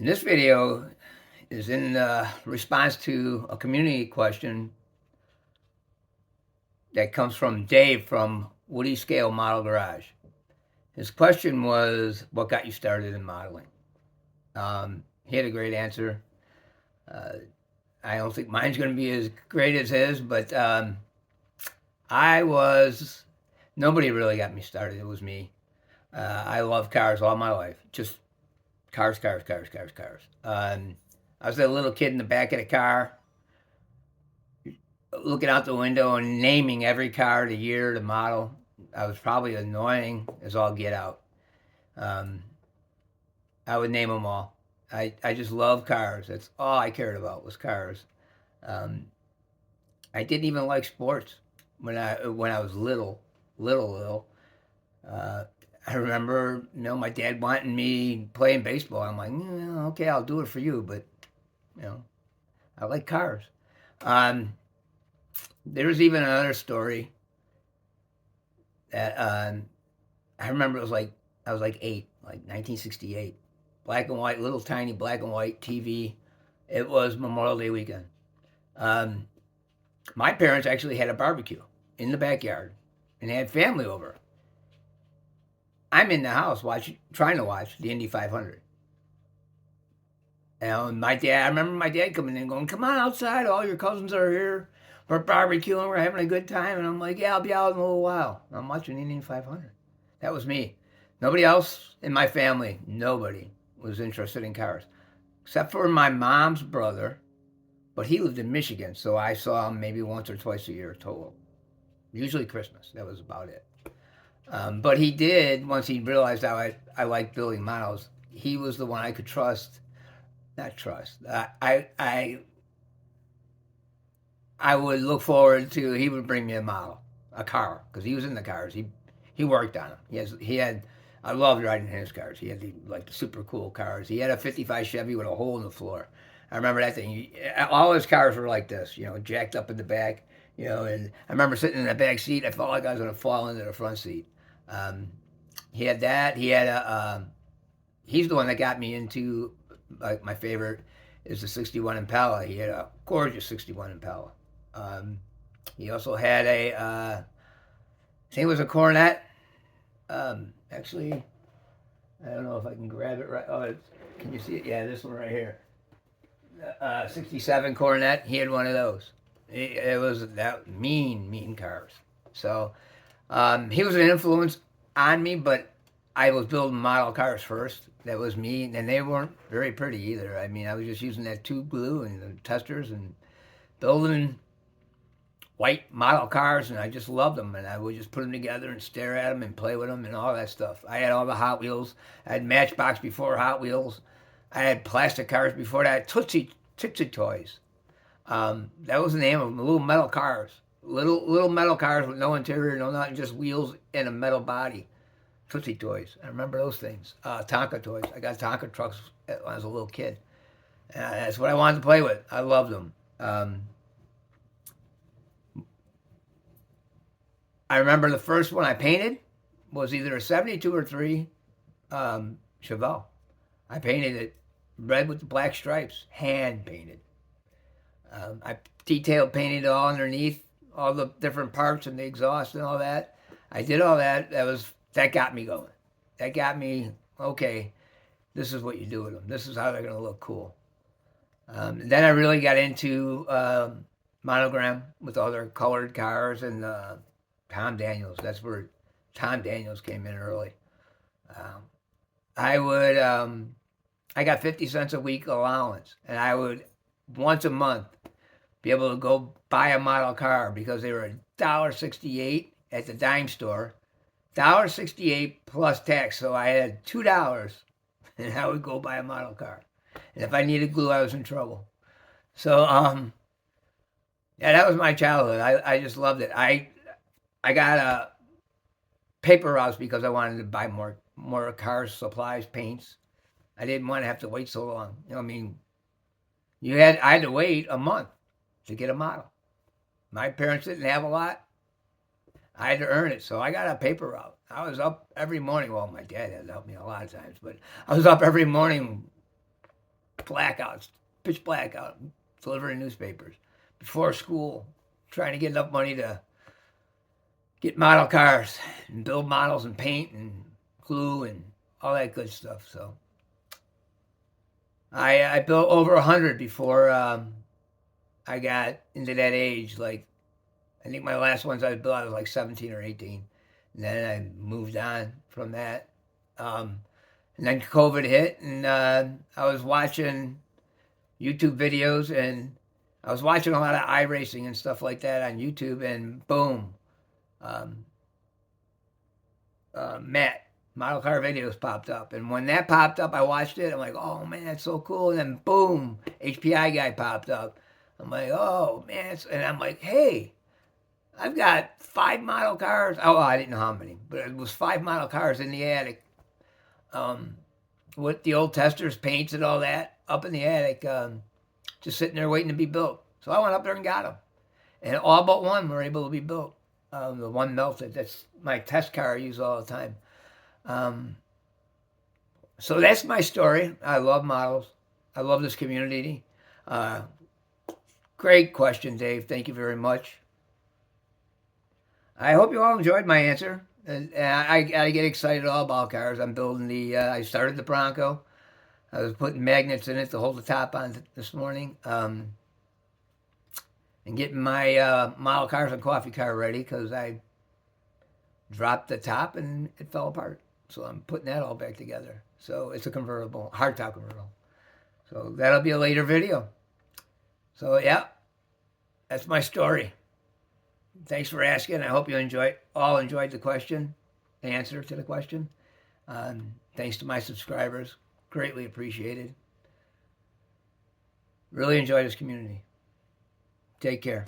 And this video is in response to a community question that comes from Dave from Woody Scale Model Garage. His question was, what got you started in modeling? He had a great answer. Uh, I don't think mine's going to be as great as his, but I was, nobody really got me started. It was me. I love cars all my life. Just cars, cars, cars, cars, cars. I was a little kid in the back of the car, looking out the window and naming every car, the year, the model. I was probably annoying as all get out. Um, I would name them all. I just love cars. That's all I cared about was cars. Um, I didn't even like sports when I was little. Uh, I remember, my dad wanting me playing baseball. I'm like, okay, I'll do it for you, but you know, I like cars. Um, there's even another story that I remember. It was like I was like 8, like 1968, black and white, little tiny black and white TV. It was Memorial Day weekend. Um, my parents actually had a barbecue in the backyard, and they had family over. I'm in the house trying to watch the Indy 500. And my dad, I remember my dad coming in going, "Come on outside, all your cousins are here. We're barbecuing, we're having a good time." And I'm like, "Yeah, I'll be out in a little while." I'm watching Indy 500. That was me. Nobody else in my family, nobody was interested in cars, except for my mom's brother, but he lived in Michigan, so I saw him maybe once or twice a year total. Usually Christmas. That was about it. But he did, once he realized how I liked building models, he was the one I could trust. Not trust. I would look forward to. He would bring me a model, a car, because he was in the cars. He worked on them. He had. I loved riding in his cars. He had the super cool cars. He had a '55 Chevy with a hole in the floor. I remember that thing. All his cars were like this, jacked up in the back. And I remember sitting in the back seat. I felt like I was going to fall into the front seat. Um, he had that. He had a. He's the one that got me into, like, my favorite is the '61 Impala. He had a gorgeous '61 Impala. Um, he also had I think it was a Coronet. Actually, I don't know if I can grab it right. Oh, can you see it? Yeah, this one right here. '67 Coronet. He had one of those. It was that mean cars. So he was an influence on me, but I was building model cars first. That was me, and they weren't very pretty either. I mean, I was just using that tube glue and the testers and building white model cars, and I just loved them. And I would just put them together and stare at them and play with them and all that stuff. I had all the Hot Wheels. I had Matchbox before Hot Wheels. I had plastic cars before that. Tootsie Toys. That was the name of them. Little metal cars. Little metal cars with no interior, no nothing, just wheels and a metal body. Tootsie Toys. I remember those things. Tonka toys. I got Tonka trucks when I was a little kid. That's what I wanted to play with. I loved them. I remember the first one I painted was either a 72 or 3 Chevelle. I painted it red with the black stripes, hand painted. I detail painted all underneath, all the different parts and the exhaust and all that. I did all that. That got me going. That got me, okay. This is what you do with them. This is how they're going to look cool. Then I really got into Monogram with all their colored cars and Tom Daniels. That's where Tom Daniels came in early. Um, I would, I got 50 cents a week allowance, and I would once a month be able to go buy a model car because they were $1.68 at the dime store, $1.68 plus tax. So I had $2, and I would go buy a model car. And if I needed glue, I was in trouble. So yeah, that was my childhood. I just loved it. I got a paper routes because I wanted to buy more cars, supplies, paints. I didn't want to have to wait so long. I mean, I had to wait a month to get a model. My parents didn't have a lot. I had to earn it, so I got a paper route. I was up every morning. Well, my dad had to help me a lot of times, but I was up every morning blackouts, pitch blackout, delivering newspapers. Before school, trying to get enough money to get model cars and build models and paint and glue and all that good stuff. So I built over 100 before I got into that age. Like, I think my last ones I built, I was like 17 or 18. And then I moved on from that. And then COVID hit, and I was watching YouTube videos, and I was watching a lot of iRacing and stuff like that on YouTube, and boom, Matt Model Car Videos popped up. And when that popped up, I watched it. I'm like, oh, man, that's so cool. And then boom, HPI guy popped up. I'm like, oh, man. And I'm like, hey, I've got 5 model cars. Oh, I didn't know how many, but it was 5 model cars in the attic. With the old testers, paints, and all that up in the attic, just sitting there waiting to be built. So I went up there and got them. And all but one were able to be built. The one melted. That's my test car I use all the time. So that's my story. I love models. I love this community. Great question, Dave. Thank you very much. I hope you all enjoyed my answer. And I get excited all about cars. I'm building I started the Bronco. I was putting magnets in it to hold the top on this morning. And getting my model cars and coffee car ready because I dropped the top and it fell apart. So I'm putting that all back together. So it's a convertible, hardtop convertible. So that'll be a later video. So yeah, that's my story. Thanks for asking. I hope you all enjoyed the answer to the question. Thanks to my subscribers. Greatly appreciated. Really enjoy this community. Take care.